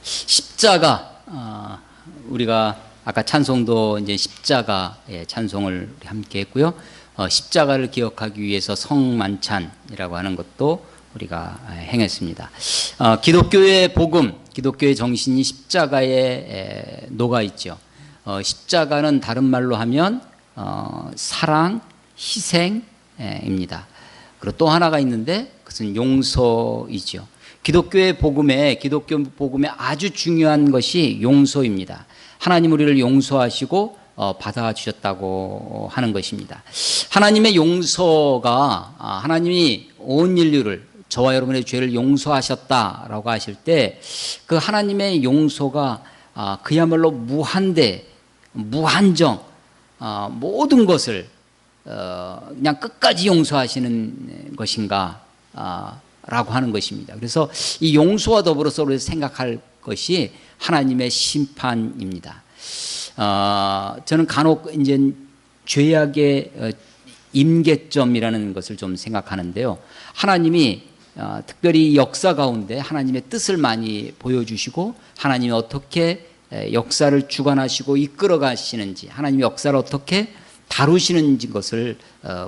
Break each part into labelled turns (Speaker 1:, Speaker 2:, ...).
Speaker 1: 십자가, 우리가 아까 찬송도 이제 십자가의 찬송을 함께 했고요. 십자가를 기억하기 위해서 성만찬이라고 하는 것도 우리가 행했습니다. 기독교의 복음, 기독교의 정신이 십자가에 녹아 있죠. 십자가는 다른 말로 하면 사랑, 희생입니다. 그리고 또 하나가 있는데 그것은 용서이죠. 기독교 복음에 아주 중요한 것이 용서입니다. 하나님 우리를 용서하시고 받아주셨다고 하는 것입니다. 하나님의 용서가 하나님이 온 인류를, 저와 여러분의 죄를 용서하셨다라고 하실 때 그 하나님의 용서가 그야말로 무한정 모든 것을 그냥 끝까지 용서하시는 것인가 라고 하는 것입니다. 그래서 이 용서와 더불어서 우리가 생각할 것이 하나님의 심판입니다. 저는 간혹 이제 죄악의 임계점이라는 것을 좀 생각하는데요. 하나님이 특별히 역사 가운데 하나님의 뜻을 많이 보여주시고 하나님이 어떻게 역사를 주관하시고 이끌어 가시는지, 하나님의 역사를 어떻게 다루시는 것을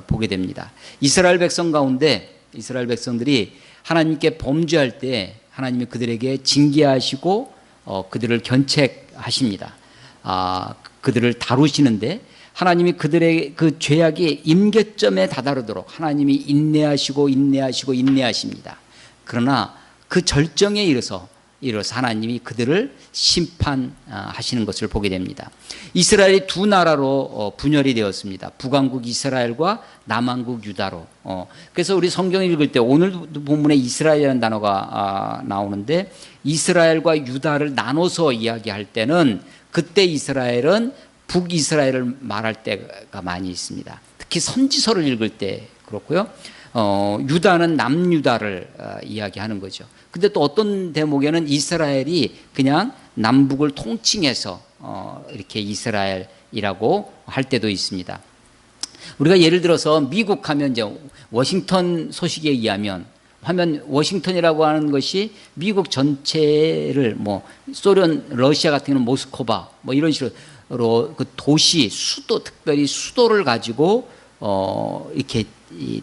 Speaker 1: 보게 됩니다. 이스라엘 백성 가운데 이스라엘 백성들이 하나님께 범죄할 때 하나님이 그들에게 징계하시고 그들을 견책하십니다. 그들을 다루시는데 하나님이 그들의 그 죄악이 임계점에 다다르도록 하나님이 인내하십니다. 그러나 그 절정에 이르러서 하나님이 그들을 심판하시는 것을 보게 됩니다. 이스라엘이 두 나라로 분열이 되었습니다. 북왕국 이스라엘과 남왕국 유다로. 그래서 우리 성경을 읽을 때 오늘 본문에 이스라엘이라는 단어가 나오는데 이스라엘과 유다를 나눠서 이야기할 때는 그때 이스라엘은 북이스라엘을 말할 때가 많이 있습니다. 특히 선지서를 읽을 때 그렇고요. 유다는 남유다를 이야기하는 거죠. 근데 또 어떤 대목에는 이스라엘이 그냥 남북을 통칭해서 이렇게 이스라엘이라고 할 때도 있습니다. 우리가 예를 들어서 미국 하면 이제 워싱턴 소식에 의하면 워싱턴이라고 하는 것이 미국 전체를 소련, 러시아 같은 경우는 모스크바 이런 식으로 그 도시, 특별히 수도를 가지고 이렇게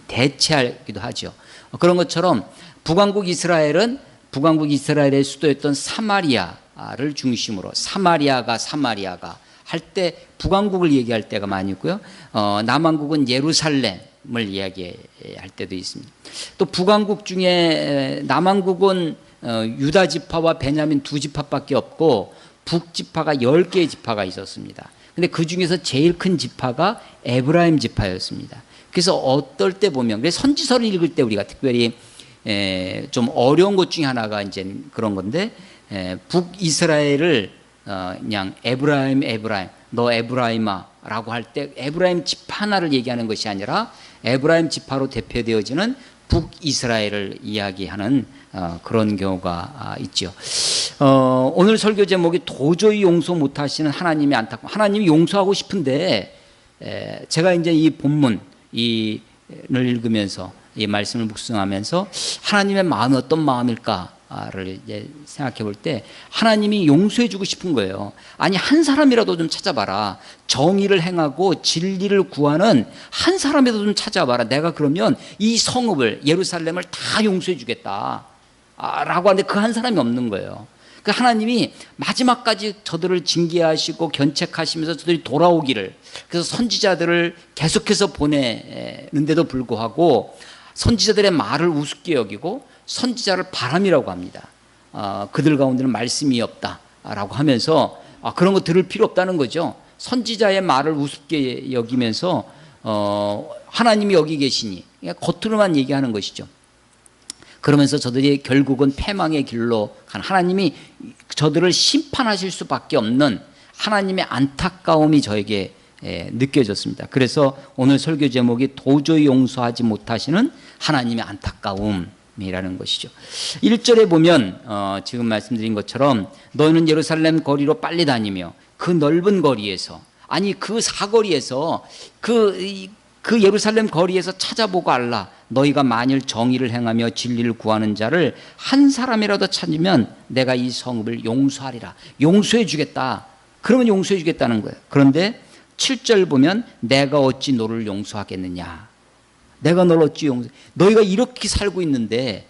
Speaker 1: 대체하기도 하죠. 그런 것처럼 북왕국 이스라엘의 수도였던 사마리아를 중심으로 사마리아가 할 때 북왕국을 얘기할 때가 많이 있고요. 남왕국은 예루살렘을 이야기할 때도 있습니다. 또 북왕국 중에 남왕국은 유다 지파와 베냐민 두 지파밖에 없고 북지파가 10개의 지파가 있었습니다. 근데 그 중에서 제일 큰 지파가 에브라임 지파였습니다. 그래서 어떨 때 보면, 그래서 선지서를 읽을 때 우리가 특별히 좀 어려운 것 중에 하나가 이제 그런 건데, 북이스라엘을 그냥 에브라임, 너 에브라임아라고 할 때 에브라임 지파 하나를 얘기하는 것이 아니라 에브라임 지파로 대표되어지는 북이스라엘을 이야기하는 그런 경우가 있죠. 오늘 설교 제목이 도저히 용서 못하시는 하나님의 안타까움. 하나님이 용서하고 싶은데 제가 이제 이 본문을 읽으면서 이 말씀을 묵상하면서 하나님의 마음이 어떤 마음일까를 이제 생각해 볼 때 하나님이 용서해 주고 싶은 거예요. 아니 한 사람이라도 좀 찾아봐라. 정의를 행하고 진리를 구하는 한 사람이라도 좀 찾아봐라. 내가 그러면 이 성읍을 예루살렘을 다 용서해 주겠다 라고 하는데 그 한 사람이 없는 거예요. 그 하나님이 마지막까지 저들을 징계하시고 견책하시면서 저들이 돌아오기를, 그래서 선지자들을 계속해서 보내는데도 불구하고 선지자들의 말을 우습게 여기고 선지자를 바람이라고 합니다. 그들 가운데는 말씀이 없다라고 하면서 그런 거 들을 필요 없다는 거죠. 선지자의 말을 우습게 여기면서 하나님이 여기 계시니 겉으로만 얘기하는 것이죠. 그러면서 저들이 결국은 패망의 길로 간, 하나님이 저들을 심판하실 수밖에 없는 하나님의 안타까움이 저에게 느껴졌습니다. 그래서 오늘 설교 제목이 도저히 용서하지 못하시는 하나님의 안타까움이라는 것이죠. 1절에 보면 지금 말씀드린 것처럼 너희는 예루살렘 거리로 빨리 다니며 그 넓은 거리에서, 아니 그 사거리에서 그 그 예루살렘 거리에서 찾아보고 알라. 너희가 만일 정의를 행하며 진리를 구하는 자를 한 사람이라도 찾으면 내가 이 성읍을 용서하리라. 용서해 주겠다. 그러면 용서해 주겠다는 거예요. 그런데 7절 보면 내가 어찌 너를 용서하겠느냐. 내가 널 어찌 용서, 너희가 이렇게 살고 있는데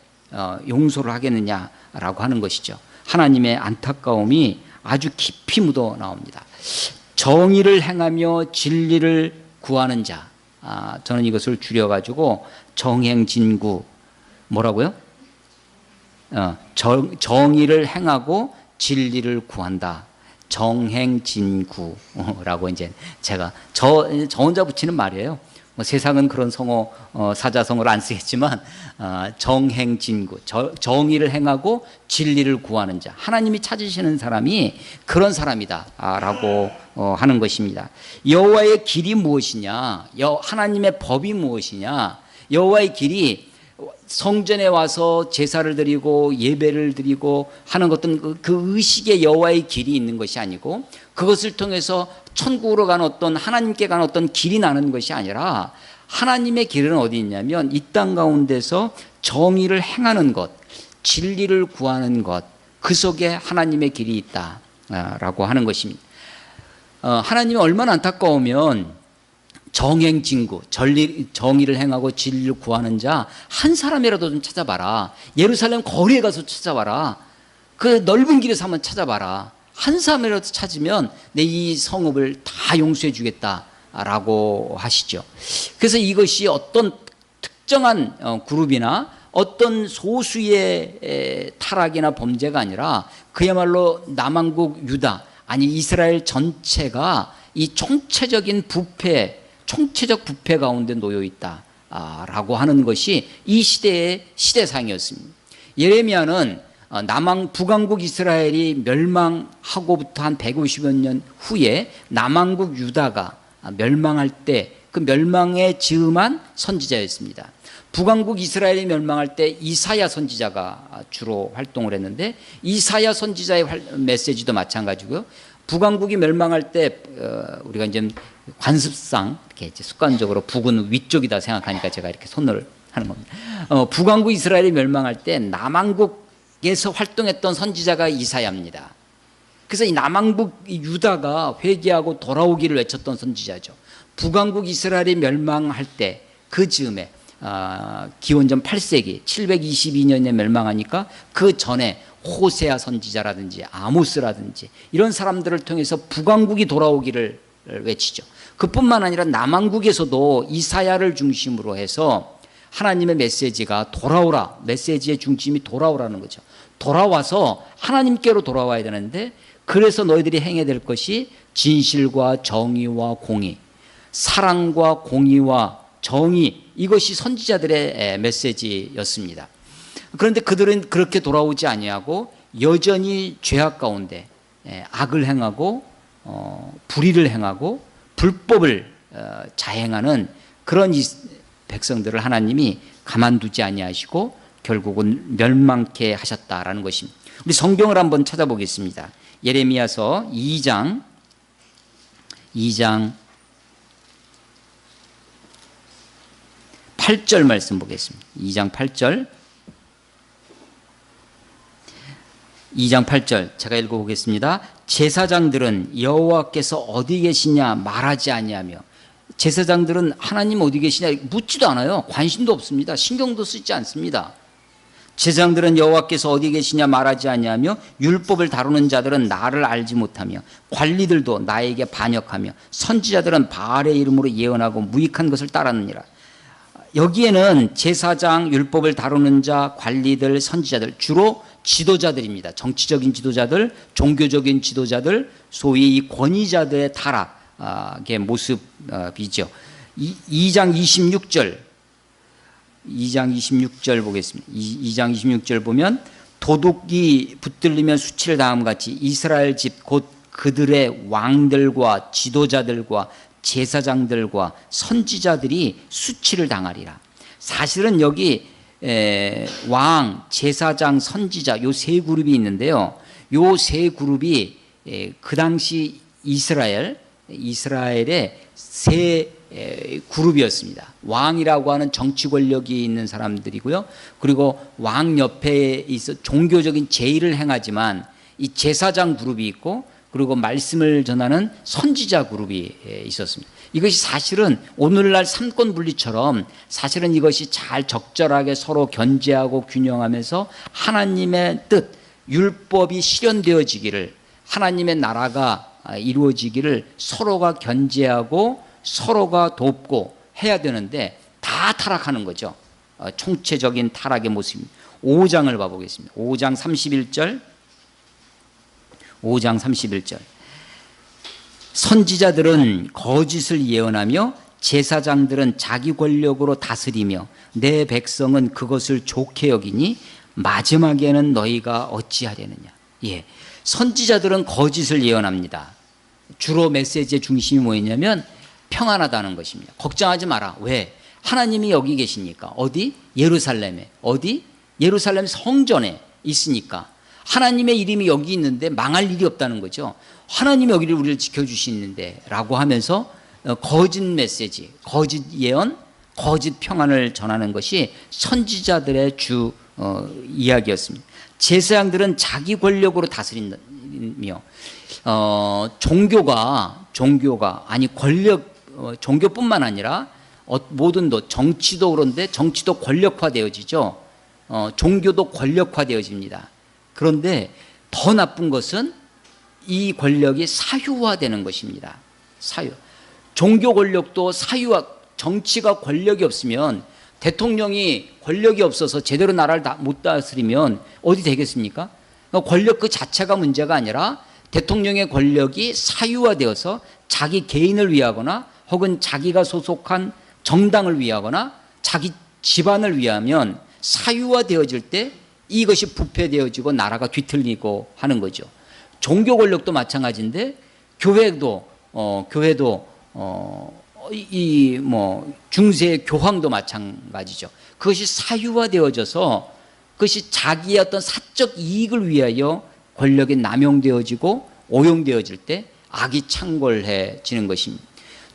Speaker 1: 용서를 하겠느냐라고 하는 것이죠. 하나님의 안타까움이 아주 깊이 묻어 나옵니다. 정의를 행하며 진리를 구하는 자, 저는 이것을 줄여가지고 정행진구, 뭐라고요? 정의를 행하고 진리를 구한다. 정행진구라고 이제 제가 저 혼자 붙이는 말이에요. 뭐 세상은 그런 성어, 사자성어를 안 쓰겠지만 정행진구, 정의를 행하고 진리를 구하는 자, 하나님이 찾으시는 사람이 그런 사람이다라고 하는 것입니다. 여호와의 길이 무엇이냐? 하나님의 법이 무엇이냐? 여호와의 길이 성전에 와서 제사를 드리고 예배를 드리고 하는 것은 그 의식의 여호와의 길이 있는 것이 아니고, 그것을 통해서 천국으로 가는 어떤 하나님께 가는 어떤 길이 나는 것이 아니라, 하나님의 길은 어디 있냐면 이 땅 가운데서 정의를 행하는 것, 진리를 구하는 것, 그 속에 하나님의 길이 있다라고 하는 것입니다. 하나님이 얼마나 안타까우면 정행진구, 정의를 행하고 진리를 구하는 자 한 사람이라도 좀 찾아봐라. 예루살렘 거리에 가서 찾아봐라. 그 넓은 길에서 한번 찾아봐라. 한 사람이라도 찾으면 내 이 성읍을 다 용서해 주겠다라고 하시죠. 그래서 이것이 어떤 특정한 그룹이나 어떤 소수의 타락이나 범죄가 아니라 그야말로 남왕국 유다, 아니 이스라엘 전체가 이 총체적인 총체적 부패 가운데 놓여 있다라고 하는 것이 이 시대의 시대상이었습니다. 예레미야는 북왕국 이스라엘이 멸망하고부터 한 150여 년 후에 남왕국 유다가 멸망할 때 그 멸망에 즈음한 선지자였습니다. 북왕국 이스라엘이 멸망할 때 이사야 선지자가 주로 활동을 했는데, 이사야 선지자의 메시지도 마찬가지고요. 북왕국이 멸망할 때 우리가 이제 관습상 이렇게 이제 습관적으로 북은 위쪽이다 생각하니까 제가 이렇게 손을 하는 겁니다. 북왕국 이스라엘이 멸망할 때 남왕국에서 활동했던 선지자가 이사야입니다. 그래서 이 남왕국 유다가 회개하고 돌아오기를 외쳤던 선지자죠. 북왕국 이스라엘이 멸망할 때 그 즈음에 기원전 8세기 722년에 멸망하니까 그 전에 호세아 선지자라든지 아모스라든지 이런 사람들을 통해서 북왕국이 돌아오기를 외치죠. 그뿐만 아니라 남왕국에서도 이사야를 중심으로 해서 하나님의 메시지가 돌아오라, 메시지의 중심이 돌아오라는 거죠. 돌아와서 하나님께로 돌아와야 되는데, 그래서 너희들이 행해야 될 것이 진실과 정의와 공의, 사랑과 공의와 정의, 이것이 선지자들의 메시지였습니다. 그런데 그들은 그렇게 돌아오지 아니하고 여전히 죄악 가운데 악을 행하고 불의를 행하고 불법을 자행하는 그런 백성들을 하나님이 가만두지 아니하시고 결국은 멸망케 하셨다라는 것입니다. 우리 성경을 한번 찾아보겠습니다. 예레미야서 2장 8절 말씀 보겠습니다. 2장 8절. 2장 8절 제가 읽어보겠습니다. 제사장들은 여호와께서 어디 계시냐 말하지 아니하며, 제사장들은 하나님 어디 계시냐 묻지도 않아요. 관심도 없습니다. 신경도 쓰지 않습니다. 제사장들은 여호와께서 어디 계시냐 말하지 아니하며, 율법을 다루는 자들은 나를 알지 못하며, 관리들도 나에게 반역하며, 선지자들은 바알의 이름으로 예언하고 무익한 것을 따랐느니라. 여기에는 제사장, 율법을 다루는 자, 관리들, 선지자들, 주로 지도자들입니다. 정치적인 지도자들, 종교적인 지도자들, 소위 이 권위자들의 타락의 모습이죠. 2장 26절 보겠습니다. 2장 26절 보면, 도둑이 붙들리면 수치를 당함 같이 이스라엘 집 곧 그들의 왕들과 지도자들과 제사장들과 선지자들이 수치를 당하리라. 사실은 여기 왕, 제사장, 선지자 요 세 그룹이 있는데요. 요 세 그룹이 그 당시 이스라엘의 세 그룹이었습니다. 왕이라고 하는 정치 권력이 있는 사람들이고요. 그리고 왕 옆에 있어 종교적인 제의를 행하지만 이 제사장 그룹이 있고, 그리고 말씀을 전하는 선지자 그룹이 있었습니다. 이것이 사실은 오늘날 삼권 분리처럼 사실은 이것이 잘 적절하게 서로 견제하고 균형하면서 하나님의 뜻, 율법이 실현되어지기를, 하나님의 나라가 이루어지기를 서로가 견제하고 서로가 돕고 해야 되는데 다 타락하는 거죠. 총체적인 타락의 모습입니다. 5장을 봐보겠습니다. 5장 31절. 5장 31절. 선지자들은 거짓을 예언하며 제사장들은 자기 권력으로 다스리며 내 백성은 그것을 좋게 여기니 마지막에는 너희가 어찌하려느냐. 예, 선지자들은 거짓을 예언합니다. 주로 메시지의 중심이 뭐였냐면 평안하다는 것입니다. 걱정하지 마라. 왜? 하나님이 여기 계시니까. 어디? 예루살렘에. 어디? 예루살렘 성전에 있으니까. 하나님의 이름이 여기 있는데 망할 일이 없다는 거죠. 하나님이 여기를 우리를 지켜주시는데 라고 하면서 거짓 메시지, 거짓 예언, 거짓 평안을 전하는 것이 선지자들의 주 이야기였습니다. 제사장들은 자기 권력으로 다스리며 종교가 아니 권력, 종교뿐만 아니라 모든 정치도 그런데 정치도 권력화되어지죠. 종교도 권력화되어집니다. 그런데 더 나쁜 것은 이 권력이 사유화되는 것입니다. 사유. 종교 권력도 사유화, 정치가 권력이 없으면, 대통령이 권력이 없어서 제대로 나라를 못 다스리면 어디 되겠습니까? 권력 그 자체가 문제가 아니라 대통령의 권력이 사유화되어서 자기 개인을 위하거나 혹은 자기가 소속한 정당을 위하거나 자기 집안을 위하면 사유화되어질 때 이것이 부패되어지고 나라가 뒤틀리고 하는 거죠. 종교 권력도 마찬가지인데 교회도 중세 교황도 마찬가지죠. 그것이 사유화되어져서 그것이 자기의 어떤 사적 이익을 위하여 권력이 남용되어지고 오용되어질 때 악이 창궐해지는 것입니다.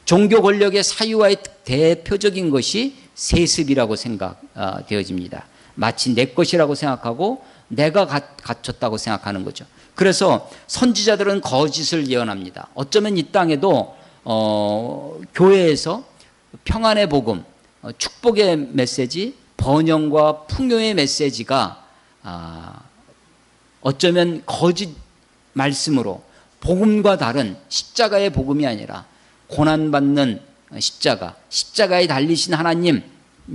Speaker 1: 종교 권력의 사유화의 대표적인 것이 세습이라고 생각되어집니다. 마치 내 것이라고 생각하고 내가 갖췄다고 생각하는 거죠. 그래서 선지자들은 거짓을 예언합니다. 어쩌면 이 땅에도 교회에서 평안의 복음, 축복의 메시지, 번영과 풍요의 메시지가 어쩌면 거짓 말씀으로 복음과 다른 십자가의 복음이 아니라 고난받는 십자가에 달리신 하나님이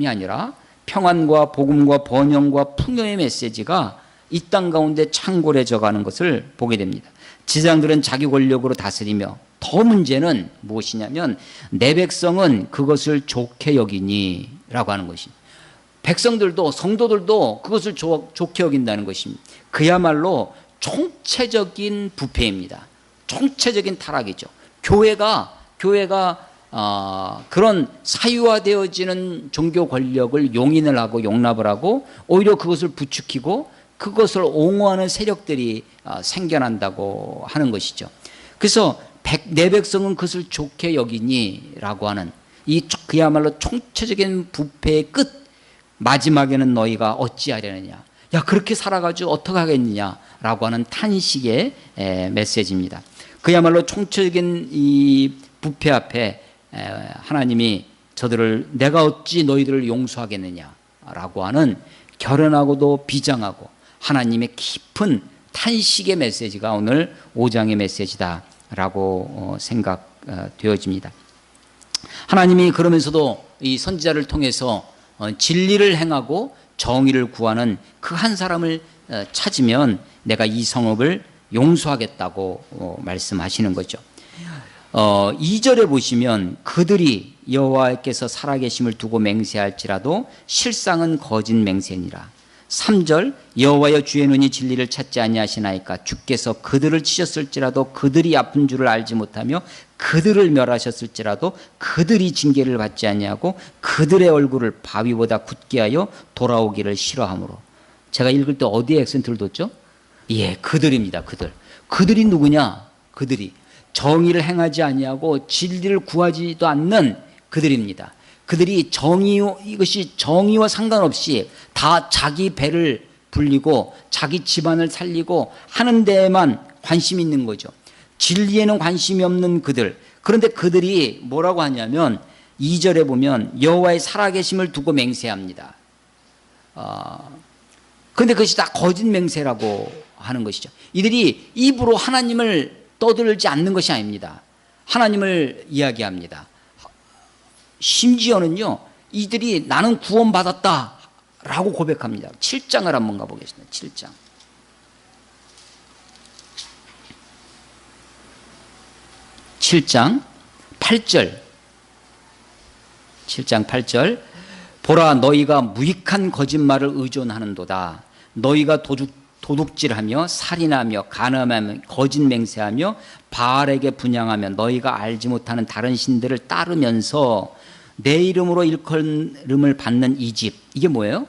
Speaker 1: 아니라 평안과 복음과 번영과 풍요의 메시지가 이 땅 가운데 창궐해져 가는 것을 보게 됩니다. 제사장들은 자기 권력으로 다스리며, 더 문제는 무엇이냐면 내 백성은 그것을 좋게 여기니 라고 하는 것입니다. 백성들도 성도들도 그것을 좋게 여긴다는 것입니다. 그야말로 총체적인 부패입니다. 총체적인 타락이죠. 교회가 그런 사유화되어지는 종교 권력을 용인을 하고 용납을 하고 오히려 그것을 부추기고 그것을 옹호하는 세력들이 생겨난다고 하는 것이죠. 그래서 내 백성은 그것을 좋게 여기니 라고 하는 이 그야말로 총체적인 부패의 끝, 마지막에는 너희가 어찌하려느냐. 야, 그렇게 살아가지고 어떡하겠느냐 라고 하는 탄식의 메시지입니다. 그야말로 총체적인 이 부패 앞에 하나님이 저들을 내가 어찌 너희들을 용서하겠느냐 라고 하는 결연하고도 비장하고 하나님의 깊은 탄식의 메시지가 오늘 5장의 메시지다라고 생각되어집니다. 하나님이 그러면서도 이 선지자를 통해서 진리를 행하고 정의를 구하는 그 한 사람을 찾으면 내가 이 성읍을 용서하겠다고 말씀하시는 거죠. 2절에 보시면 그들이 여호와께서 살아계심을 두고 맹세할지라도 실상은 거짓 맹세니라. 3절 여호와여 주의 눈이 진리를 찾지 아니하시나이까. 주께서 그들을 치셨을지라도 그들이 아픈 줄을 알지 못하며 그들을 멸하셨을지라도 그들이 징계를 받지 아니하고 그들의 얼굴을 바위보다 굳게 하여 돌아오기를 싫어하므로. 제가 읽을 때 어디에 액센트를 뒀죠? 예, 그들입니다. 그들이 누구냐? 그들이 정의를 행하지 아니하고 진리를 구하지도 않는 그들입니다. 그들이 이것이 정의와 상관없이 다 자기 배를 불리고 자기 집안을 살리고 하는 데에만 관심이 있는 거죠. 진리에는 관심이 없는 그들. 그런데 그들이 뭐라고 하냐면 2절에 보면 여호와의 살아계심을 두고 맹세합니다. 그런데 그것이 다 거짓 맹세라고 하는 것이죠. 이들이 입으로 하나님을 떠들지 않는 것이 아닙니다. 하나님을 이야기합니다. 심지어는요, 이들이 나는 구원받았다 라고 고백합니다. 7장을 한번 가보겠습니다. 7장. 7장 8절. 7장 8절. 보라, 너희가 무익한 거짓말을 의존하는도다. 너희가 도둑질하며 살인하며 간음하며 거짓 맹세하며 바알에게 분향하며 너희가 알지 못하는 다른 신들을 따르면서 내 이름으로 일컬음을 받는 이 집. 이게 뭐예요?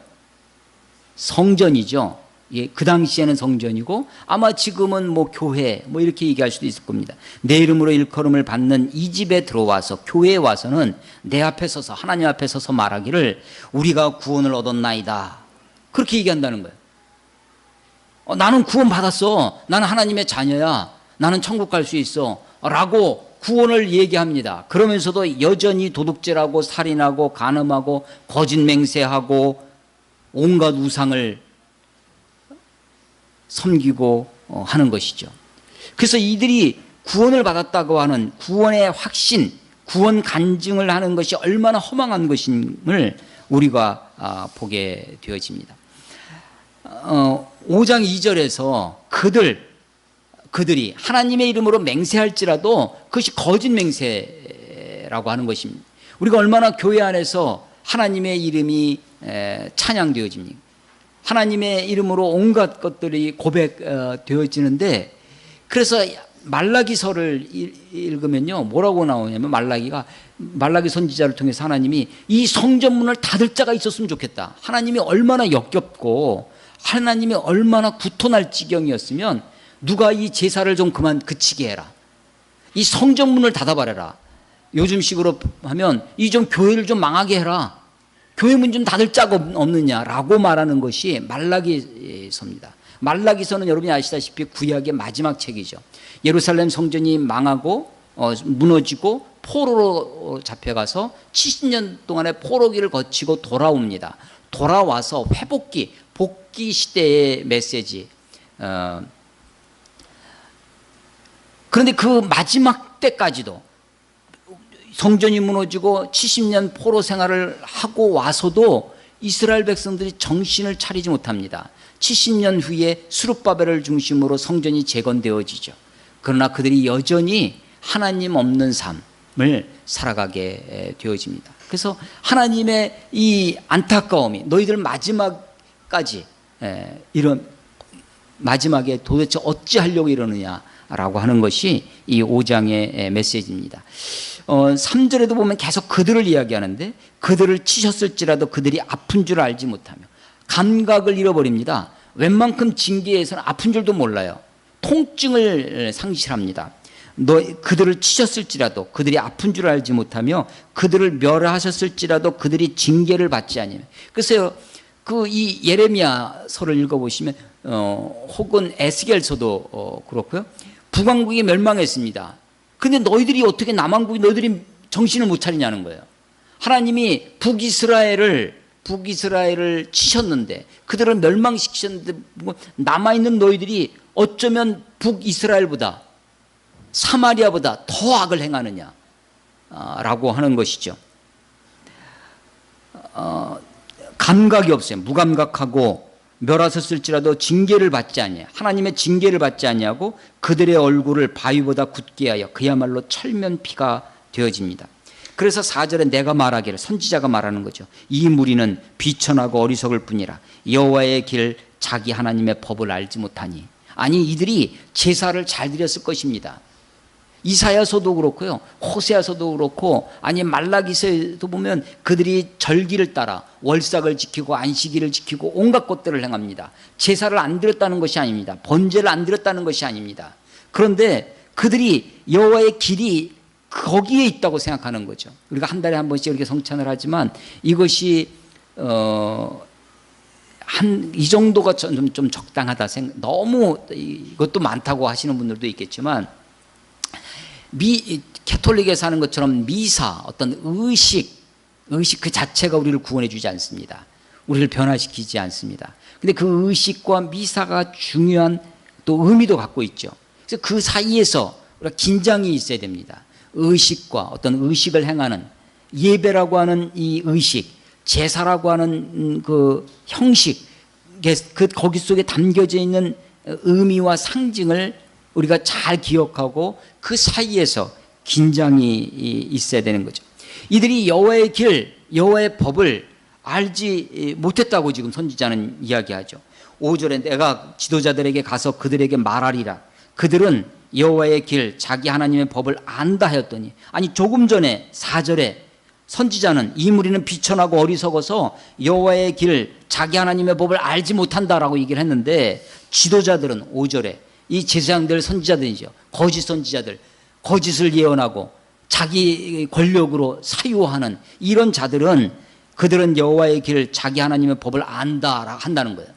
Speaker 1: 성전이죠. 예, 그 당시에는 성전이고 아마 지금은 뭐 교회 뭐 이렇게 얘기할 수도 있을 겁니다. 내 이름으로 일컬음을 받는 이 집에 들어와서 교회에 와서는 내 앞에 서서 하나님 앞에 서서 말하기를 우리가 구원을 얻었나이다. 그렇게 얘기한다는 거예요. 나는 구원 받았어. 나는 하나님의 자녀야. 나는 천국 갈 수 있어. 라고 구원을 얘기합니다. 그러면서도 여전히 도둑질하고 살인하고 간음하고 거짓 맹세하고 온갖 우상을 섬기고 하는 것이죠. 그래서 이들이 구원을 받았다고 하는 구원의 확신, 구원 간증을 하는 것이 얼마나 허망한 것임을 우리가 보게 되어집니다. 5장 2절에서 그들이 하나님의 이름으로 맹세할지라도 그것이 거짓 맹세라고 하는 것입니다. 우리가 얼마나 교회 안에서 하나님의 이름이 찬양되어집니까? 하나님의 이름으로 온갖 것들이 고백되어지는데, 그래서 말라기서를 읽으면요 뭐라고 나오냐면 말라기 선지자를 통해서 하나님이 이 성전문을 닫을 자가 있었으면 좋겠다. 하나님이 얼마나 역겹고 하나님이 얼마나 구토날 지경이었으면 누가 이 제사를 좀 그치게 해라. 이 성전문을 닫아버려라. 요즘식으로 하면 이 좀 교회를 좀 망하게 해라. 교회 문 좀 닫을 자가 없느냐라고 말하는 것이 말라기서입니다. 말라기서는 여러분이 아시다시피 구약의 마지막 책이죠. 예루살렘 성전이 망하고 무너지고 포로로 잡혀가서 70년 동안의 포로기를 거치고 돌아옵니다. 돌아와서 복귀 시대의 메시지. 그런데 그 마지막 때까지도 성전이 무너지고 70년 포로 생활을 하고 와서도 이스라엘 백성들이 정신을 차리지 못합니다. 70년 후에 스룹바벨을 중심으로 성전이 재건되어지죠. 그러나 그들이 여전히 하나님 없는 삶을 살아가게 되어집니다. 그래서 하나님의 이 안타까움이 너희들 마지막까지 이런 마지막에 도대체 어찌하려고 이러느냐라고 하는 것이 이 5장의 메시지입니다. 3절에도 보면 계속 그들을 이야기하는데 그들을 치셨을지라도 그들이 아픈 줄 알지 못하며 감각을 잃어버립니다. 웬만큼 징계에서는 아픈 줄도 몰라요. 통증을 상실합니다. 그들을 치셨을지라도 그들이 아픈 줄 알지 못하며 그들을 멸하셨을지라도 그들이 징계를 받지 아니하며. 그래서 이 예레미야서를 읽어보시면 혹은 에스겔서도 그렇고요. 북왕국이 멸망했습니다. 근데 너희들이 어떻게 남왕국이 너희들이 정신을 못 차리냐는 거예요. 하나님이 북이스라엘을 치셨는데 그들을 멸망시키셨는데 남아있는 너희들이 어쩌면 북이스라엘보다 사마리아보다 더 악을 행하느냐 라고 하는 것이죠. 감각이 없어요. 무감각하고 멸하셨을지라도 징계를 받지 아니하여 하나님의 징계를 받지 아니하고 그들의 얼굴을 바위보다 굳게 하여 그야말로 철면피가 되어집니다. 그래서 4절에 내가 말하기를 선지자가 말하는 거죠. 이 무리는 비천하고 어리석을 뿐이라 여호와의 길 자기 하나님의 법을 알지 못하니. 아니 이들이 제사를 잘 드렸을 것입니다. 이사야서도 그렇고요. 호세아서도 그렇고 아니 말라기서에도 보면 그들이 절기를 따라 월삭을 지키고 안식일을 지키고 온갖 것들을 행합니다. 제사를 안 드렸다는 것이 아닙니다. 번제를 안 드렸다는 것이 아닙니다. 그런데 그들이 여호와의 길이 거기에 있다고 생각하는 거죠. 우리가 한 달에 한 번씩 이렇게 성찬을 하지만 이것이 이 정도가 좀 적당하다 생각. 너무 이것도 많다고 하시는 분들도 있겠지만 캐톨릭에서 하는 것처럼 미사, 어떤 의식 그 자체가 우리를 구원해 주지 않습니다. 우리를 변화시키지 않습니다. 근데 그 의식과 미사가 중요한 또 의미도 갖고 있죠. 그래서 그 사이에서 우리가 긴장이 있어야 됩니다. 의식과 어떤 의식을 행하는 예배라고 하는 이 의식, 제사라고 하는 그 형식, 거기 속에 담겨져 있는 의미와 상징을 우리가 잘 기억하고 그 사이에서 긴장이 있어야 되는 거죠. 이들이 여호와의 길, 여호와의 법을 알지 못했다고 지금 선지자는 이야기하죠. 5절에 내가 지도자들에게 가서 그들에게 말하리라. 그들은 여호와의 길, 자기 하나님의 법을 안다 하였더니, 아니 조금 전에 4절에 선지자는 이 무리는 비천하고 어리석어서 여호와의 길, 자기 하나님의 법을 알지 못한다라고 얘기를 했는데, 지도자들은 5절에 이 제사장들 선지자들이죠. 거짓 선지자들, 거짓을 예언하고 자기 권력으로 사유하는 이런 자들은 그들은 여호와의 길, 자기 하나님의 법을 안다 한다는 거예요.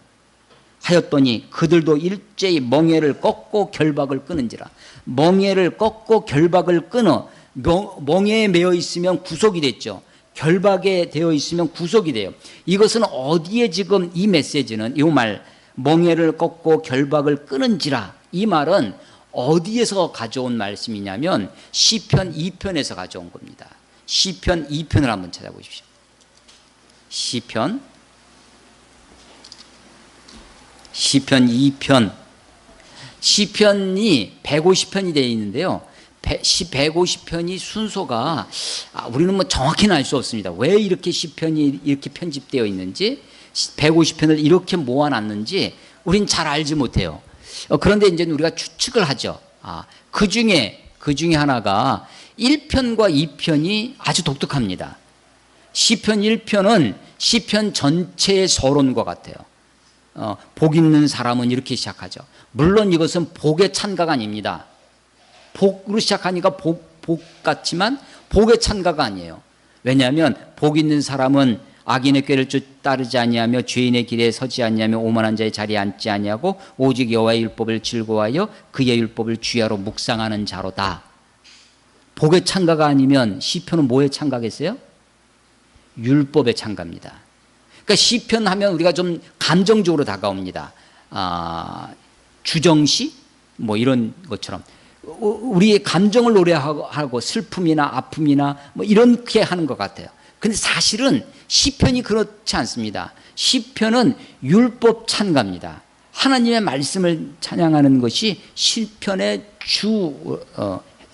Speaker 1: 하였더니 그들도 일제히 멍에를 꺾고 결박을 끊은지라. 멍에를 꺾고 결박을 끊어. 멍에에 매어 있으면 구속이 됐죠. 결박에 되어 있으면 구속이 돼요. 이것은 어디에 지금 이 메시지는, 이 말 멍에를 꺾고 결박을 끊은지라, 이 말은 어디에서 가져온 말씀이냐면 시편 2편에서 가져온 겁니다. 시편 2편을 한번 찾아보십시오. 시편 2편. 시편이 150편이 되어 있는데요. 150편이 순서가 우리는 뭐 정확히는 알 수 없습니다. 왜 이렇게 시편이 이렇게 편집되어 있는지, 150편을 이렇게 모아놨는지 우린 잘 알지 못해요. 그런데 이제 우리가 추측을 하죠. 그 중에 하나가 1편과 2편이 아주 독특합니다. 시편 1편은 시편 전체의 서론과 같아요. 복 있는 사람은 이렇게 시작하죠. 물론 이것은 복의 찬가가 아닙니다. 복으로 시작하니까 복 같지만 복의 찬가가 아니에요. 왜냐하면 복 있는 사람은 악인의 꾀를 따르지 아니하며 죄인의 길에 서지 아니하며 오만한 자의 자리에 앉지 아니하고 오직 여호와의 율법을 즐거워하여 그의 율법을 주야로 묵상하는 자로다. 복의 찬가가 아니면 시편은 뭐의 찬가겠어요? 율법의 찬가입니다. 그러니까 시편 하면 우리가 좀 감정적으로 다가옵니다. 주정시 뭐 이런 것처럼 우리의 감정을 노래하고 슬픔이나 아픔이나 뭐 이렇게 하는 것 같아요. 근데 사실은 시편이 그렇지 않습니다. 시편은 율법 찬가입니다. 하나님의 말씀을 찬양하는 것이 시편의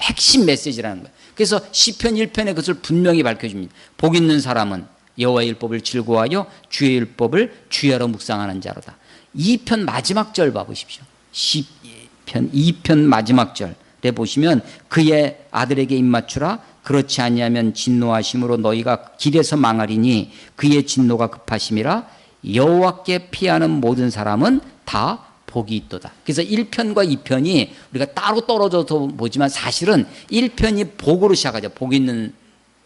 Speaker 1: 핵심 메시지라는 거예요. 그래서 시편 1편에 그것을 분명히 밝혀줍니다. 복 있는 사람은 여호와의 율법을 즐거워하여 주의 율법을 주야로 묵상하는 자로다. 2편 마지막 절 봐보십시오. 시편 2편 마지막 절에 보시면 그의 아들에게 입맞추라. 그렇지 아니하면 진노하심으로 너희가 길에서 망하리니 그의 진노가 급하심이라. 여호와께 피하는 모든 사람은 다 복이 있도다. 그래서 1편과 2편이 우리가 따로 떨어져서 보지만 사실은 1편이 복으로 시작하죠. 복 있는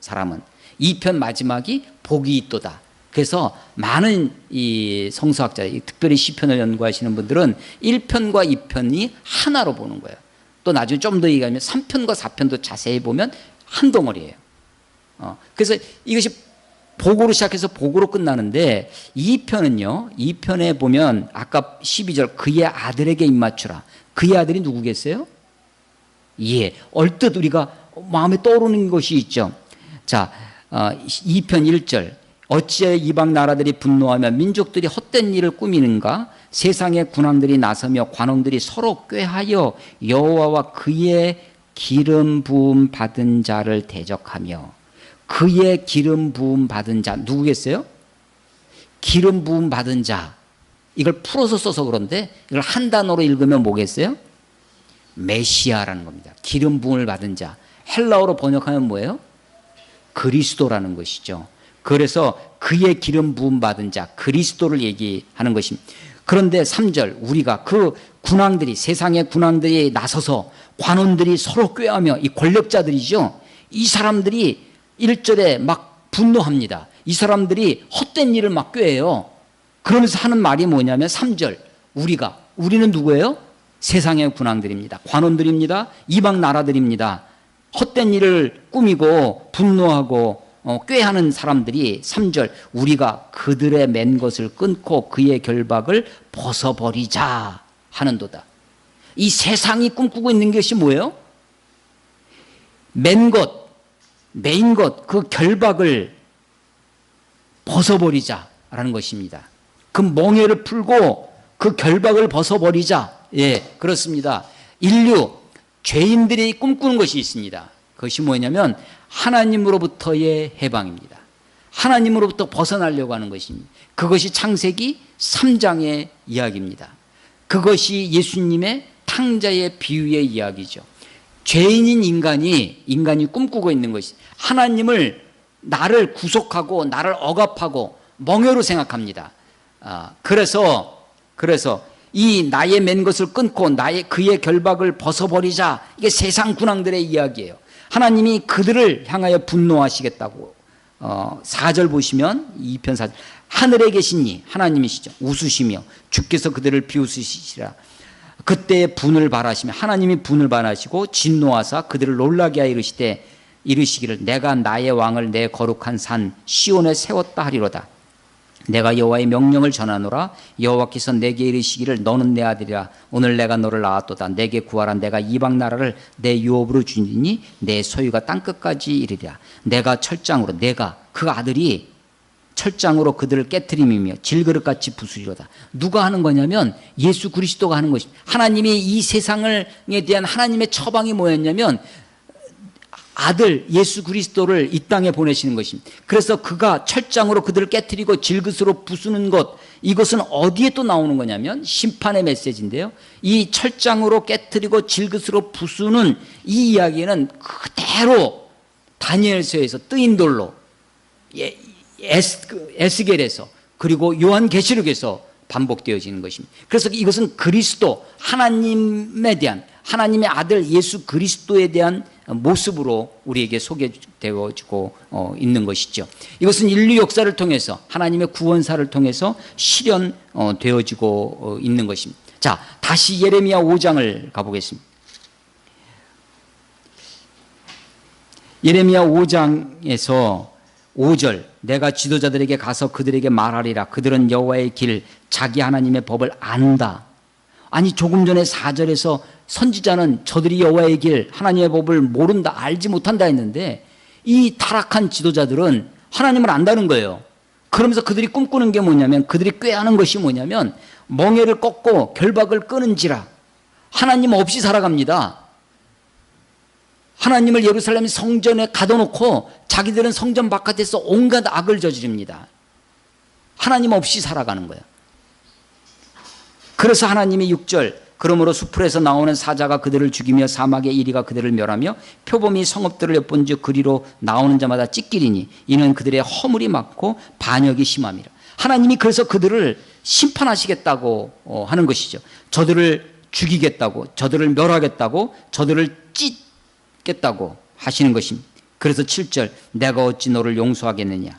Speaker 1: 사람은. 2편 마지막이 복이 있도다. 그래서 많은 이 성서학자, 특별히 시편을 연구하시는 분들은 1편과 2편이 하나로 보는 거예요. 또 나중에 좀 더 얘기하면 3편과 4편도 자세히 보면 한 덩어리예요. 그래서 이것이 복으로 시작해서 복으로 끝나는데 2편은요. 2편에 보면 아까 12절 그의 아들에게 입맞추라. 그의 아들이 누구겠어요? 예, 얼뜻 우리가 마음에 떠오르는 것이 있죠. 자, 2편 1절 어찌하여 이방 나라들이 분노하며 민족들이 헛된 일을 꾸미는가? 세상의 군왕들이 나서며 관원들이 서로 꾀하여 여호와와 그의 기름 부음 받은 자를 대적하며. 그의 기름 부음 받은 자 누구겠어요? 기름 부음 받은 자. 이걸 풀어서 써서 그런데 이걸 한 단어로 읽으면 뭐겠어요? 메시아라는 겁니다. 기름 부음을 받은 자. 헬라어로 번역하면 뭐예요? 그리스도라는 것이죠. 그래서 그의 기름 부음 받은 자 그리스도를 얘기하는 것입니다. 그런데 3절 우리가 그 군왕들이 세상의 군왕들이 나서서 관원들이 서로 꾀하며 이 권력자들이죠. 이 사람들이 1절에 막 분노합니다. 이 사람들이 헛된 일을 막 꾀해요. 그러면서 하는 말이 뭐냐면 3절, 우리는 누구예요? 세상의 군왕들입니다. 관원들입니다. 이방 나라들입니다. 헛된 일을 꾸미고 분노하고 꾀하는 사람들이 3절, 우리가 그들의 맨 것을 끊고 그의 결박을 벗어버리자 하는도다. 이 세상이 꿈꾸고 있는 것이 뭐예요? 맨 것, 메인 것, 그 결박을 벗어버리자라는 것입니다. 그 멍에를 풀고 그 결박을 벗어버리자. 예, 그렇습니다. 인류, 죄인들이 꿈꾸는 것이 있습니다. 그것이 뭐냐면 하나님으로부터의 해방입니다. 하나님으로부터 벗어나려고 하는 것입니다. 그것이 창세기 3장의 이야기입니다. 그것이 예수님의 탕자의 비유의 이야기죠. 죄인인 인간이 꿈꾸고 있는 것이 하나님을 나를 구속하고 나를 억압하고 멍에로 생각합니다. 그래서 이 나의 맨 것을 끊고 그의 결박을 벗어버리자. 이게 세상 군왕들의 이야기예요. 하나님이 그들을 향하여 분노하시겠다고 4절 보시면 2편 4절 하늘에 계신 이 하나님이시죠. 웃으시며 주께서 그들을 비웃으시리라. 그때 분을 발하시며 하나님이 분을 발하시고 진노하사 그들을 놀라게 하여 이르시기를 내가 나의 왕을 내 거룩한 산 시온에 세웠다 하리로다. 내가 여호와의 명령을 전하노라. 여호와께서 내게 이르시기를 너는 내 아들이라. 오늘 내가 너를 낳았도다. 내게 구하라. 내가 이방 나라를 내 유업으로 주니 내 소유가 땅끝까지 이르리라. 내가 그 아들이 철장으로 그들을 깨트림이며 질그릇같이 부수리로다. 누가 하는 거냐면 예수 그리스도가 하는 것입니다. 하나님이 이 세상에 대한 하나님의 처방이 뭐였냐면 아들 예수 그리스도를 이 땅에 보내시는 것입니다. 그래서 그가 철장으로 그들을 깨트리고 질그릇으로 부수는 것, 이것은 어디에 또 나오는 거냐면 심판의 메시지인데요. 이 철장으로 깨트리고 질그릇으로 부수는 이 이야기는 그대로 다니엘서에서 뜨인 돌로 에스겔에서 그리고 요한계시록에서 반복되어지는 것입니다. 그래서 이것은 그리스도 하나님에 대한 하나님의 아들 예수 그리스도에 대한 모습으로 우리에게 소개되어지고 있는 것이죠. 이것은 인류 역사를 통해서 하나님의 구원사를 통해서 실현되어지고 있는 것입니다. 자, 다시 예레미야 5장을 가보겠습니다. 예레미야 5장에서 5절 내가 지도자들에게 가서 그들에게 말하리라. 그들은 여호와의 길 자기 하나님의 법을 안다. 아니 조금 전에 4절에서 선지자는 저들이 여호와의 길 하나님의 법을 모른다 알지 못한다 했는데 이 타락한 지도자들은 하나님을 안다는 거예요. 그러면서 그들이 꿈꾸는 게 뭐냐면 그들이 꾀하는 것이 뭐냐면 멍에를 꺾고 결박을 끊은지라. 하나님 없이 살아갑니다. 하나님을 예루살렘 성전에 가둬놓고 자기들은 성전 바깥에서 온갖 악을 저지릅니다. 하나님 없이 살아가는 거예요. 그래서 하나님이 6절 그러므로 수풀에서 나오는 사자가 그들을 죽이며 사막의 이리가 그들을 멸하며 표범이 성읍들을 엿본즉 그리로 나오는 자마다 찢기리니 이는 그들의 허물이 많고 반역이 심함이라. 하나님이 그래서 그들을 심판하시겠다고 하는 것이죠. 저들을 죽이겠다고, 저들을 멸하겠다고, 저들을 찢겠다고 하시는 것입니다. 그래서 7절 내가 어찌 너를 용서하겠느냐.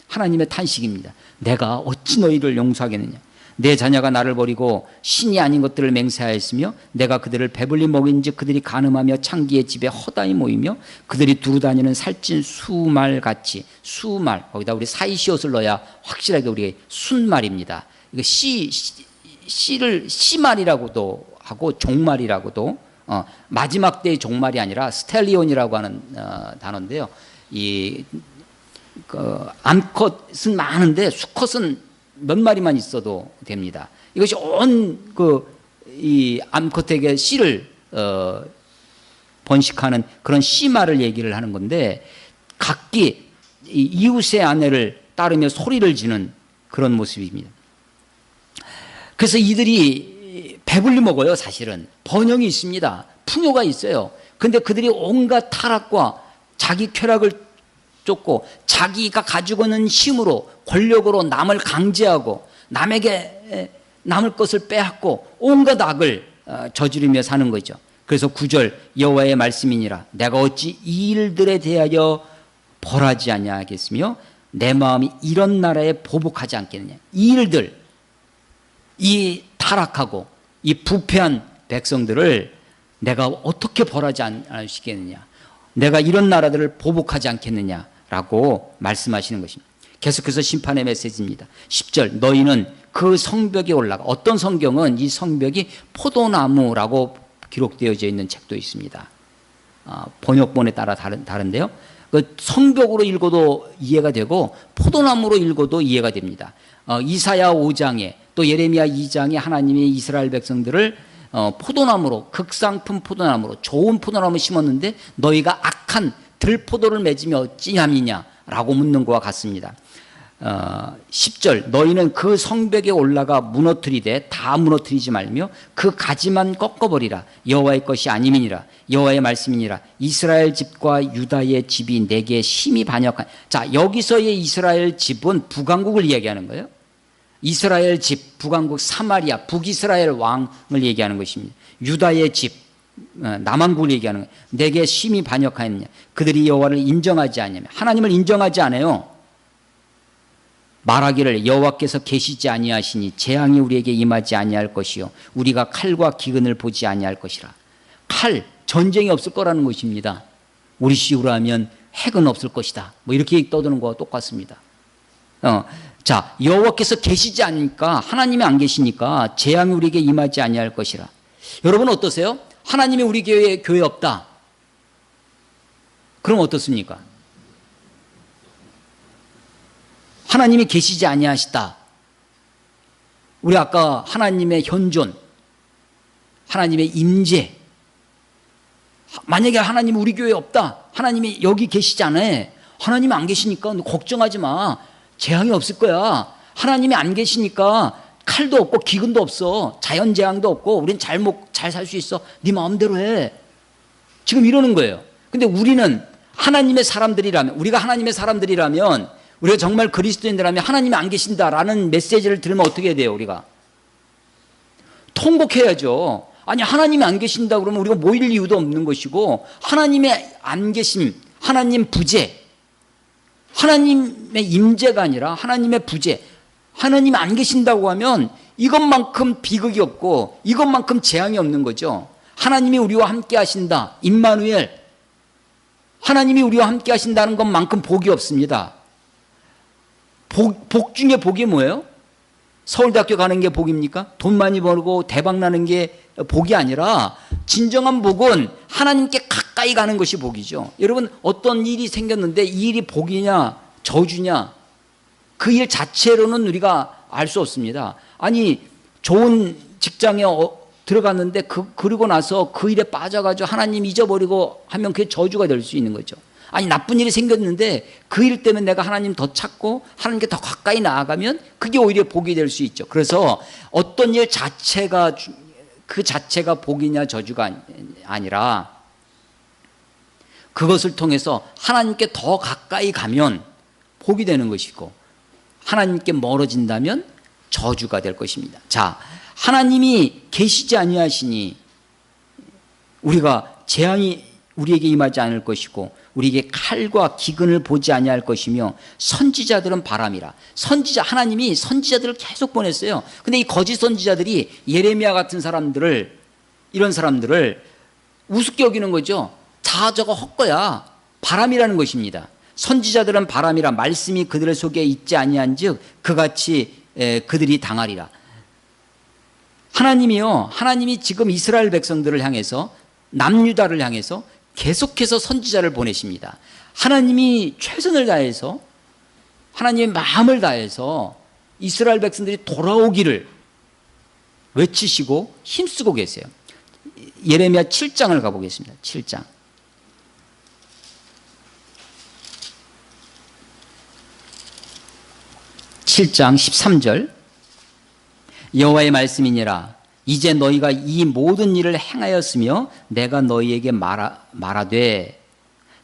Speaker 1: 하나님의 탄식입니다. 내가 어찌 너희를 용서하겠느냐. 내 자녀가 나를 버리고 신이 아닌 것들을 맹세하였으며 내가 그들을 배불리 먹인즉 그들이 간음하며 창기의 집에 허다히 모이며 그들이 두루 다니는 살찐 수말같이 수말 거기다 우리 사이시옷을 넣어야 확실하게 우리 순말입니다. 이거 씨를 씨말이라고도 하고 종말이라고도 마지막 때의 종말이 아니라 스텔리온이라고 하는 단어인데요. 암컷은 많은데 수컷은 몇 마리만 있어도 됩니다. 이것이 온 이 암컷에게 씨를 번식하는 그런 씨말을 얘기를 하는 건데 각기 이웃의 아내를 따르며 소리를 지는 그런 모습입니다. 그래서 이들이 배불리 먹어요. 사실은 번영이 있습니다. 풍요가 있어요. 근데 그들이 온갖 타락과 자기 쾌락을 쫓고 자기가 가지고 있는 힘으로 권력으로 남을 강제하고 남에게 남을 것을 빼앗고 온갖 악을 저지르며 사는 거죠. 그래서 9절 여호와의 말씀이니라 내가 어찌 이 일들에 대하여 벌하지 아니하겠으며 내 마음이 이런 나라에 보복하지 않겠느냐. 이 일들, 이 타락하고 이 부패한 백성들을 내가 어떻게 벌하지 않으시겠느냐. 내가 이런 나라들을 보복하지 않겠느냐라고 말씀하시는 것입니다. 계속해서 심판의 메시지입니다. 10절 너희는 그 성벽에 올라가. 어떤 성경은 이 성벽이 포도나무라고 기록되어져 있는 책도 있습니다. 번역본에 따라 다른데요. 그 성벽으로 읽어도 이해가 되고 포도나무로 읽어도 이해가 됩니다. 이사야 5장에 또 예레미야 2장에 하나님이 이스라엘 백성들을 포도나무로, 극상품 포도나무로, 좋은 포도나무 심었는데 너희가 악한 들포도를 맺으며 어찌함이냐라고 묻는 것과 같습니다. 10절 너희는 그 성벽에 올라가 무너뜨리되 다 무너뜨리지 말며 그 가지만 꺾어버리라. 여호와의 것이 아님이니라. 여호와의 말씀이니라. 이스라엘 집과 유다의 집이 내게 심히 반역한. 자, 여기서의 이스라엘 집은 북왕국을 이야기하는 거예요. 이스라엘 집, 북왕국 사마리아, 북이스라엘 왕을 얘기하는 것입니다. 유다의 집, 남왕국을 얘기하는 거예요. 내게 심히 반역하였느냐. 그들이 여호와를 인정하지 않냐며. 하나님을 인정하지 않아요. 말하기를 여호와께서 계시지 아니하시니 재앙이 우리에게 임하지 아니할 것이요 우리가 칼과 기근을 보지 아니할 것이라. 칼, 전쟁이 없을 거라는 것입니다. 우리 식으로 하면 핵은 없을 것이다. 뭐 이렇게 떠드는 거와 똑같습니다. 자, 여호와께서 계시지 않으니까, 하나님이 안 계시니까 재앙이 우리에게 임하지 아니할 것이라. 여러분 어떠세요? 하나님이 우리 교회에 없다. 그럼 어떻습니까? 하나님이 계시지 아니하시다. 우리 아까 하나님의 현존, 하나님의 임재. 만약에 하나님이 우리 교회에 없다. 하나님이 여기 계시지 않아. 하나님이 안 계시니까 걱정하지 마. 재앙이 없을 거야. 하나님이 안 계시니까 칼도 없고 기근도 없어. 자연재앙도 없고 우린 잘 살 수 있어. 네 마음대로 해. 지금 이러는 거예요. 근데 우리는 하나님의 사람들이라면, 우리가 하나님의 사람들이라면, 우리가 정말 그리스도인들이라면 하나님이 안 계신다라는 메시지를 들으면 어떻게 해야 돼요? 우리가 통곡해야죠. 아니, 하나님이 안 계신다 그러면 우리가 모일 이유도 없는 것이고, 하나님의 안 계심, 하나님 부재, 하나님의 임재가 아니라 하나님의 부재, 하나님이 안 계신다고 하면 이것만큼 비극이 없고 이것만큼 재앙이 없는 거죠. 하나님이 우리와 함께 하신다, 임마누엘, 하나님이 우리와 함께 하신다는 것만큼 복이 없습니다. 복 중에 복이 뭐예요? 서울대학교 가는 게 복입니까? 돈 많이 벌고 대박 나는 게 복이 아니라, 진정한 복은 하나님께 가까이 가는 것이 복이죠. 여러분, 어떤 일이 생겼는데 이 일이 복이냐 저주냐, 그 일 자체로는 우리가 알 수 없습니다. 아니, 좋은 직장에 들어갔는데 그러고 나서 그 일에 빠져가지고 하나님 잊어버리고 하면 그게 저주가 될 수 있는 거죠. 아니, 나쁜 일이 생겼는데 그 일 때문에 내가 하나님 더 찾고 하나님께 더 가까이 나아가면 그게 오히려 복이 될 수 있죠. 그래서 어떤 일 자체가, 그 자체가 복이냐 저주가 아니라, 그것을 통해서 하나님께 더 가까이 가면 복이 되는 것이고, 하나님께 멀어진다면 저주가 될 것입니다. 자, 하나님이 계시지 아니하시니 우리가 재앙이 우리에게 임하지 않을 것이고 우리에게 칼과 기근을 보지 아니할 것이며 선지자들은 바람이라. 선지자, 하나님이 선지자들을 계속 보냈어요. 근데 이 거짓 선지자들이 예레미야 같은 사람들을, 이런 사람들을 우습게 여기는 거죠. 다 저거 헛거야. 바람이라는 것입니다. 선지자들은 바람이라. 말씀이 그들 속에 있지 아니한즉 그같이 그들이 당하리라. 하나님이요, 하나님이 지금 이스라엘 백성들을 향해서, 남유다를 향해서 계속해서 선지자를 보내십니다. 하나님이 최선을 다해서, 하나님의 마음을 다해서 이스라엘 백성들이 돌아오기를 외치시고 힘쓰고 계세요. 예레미야 7장을 가보겠습니다. 7장. 7장 13절. 여호와의 말씀이니라. 이제 너희가 이 모든 일을 행하였으며 내가 너희에게 말하되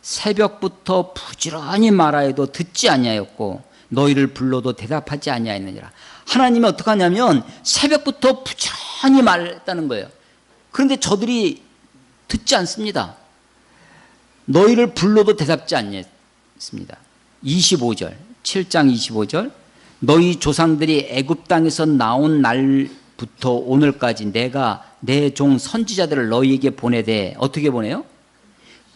Speaker 1: 새벽부터 부지런히 말하여도 듣지 아니하였고 너희를 불러도 대답하지 아니하였느니라. 하나님이 어떻게 하냐면 새벽부터 부지런히 말했다는 거예요. 그런데 저들이 듣지 않습니다. 너희를 불러도 대답지 않습니다. 25절, 7장 25절, 너희 조상들이 애굽 땅에서 나온 날부터 오늘까지 내가 내 종 선지자들을 너희에게 보내되 어떻게 보내요?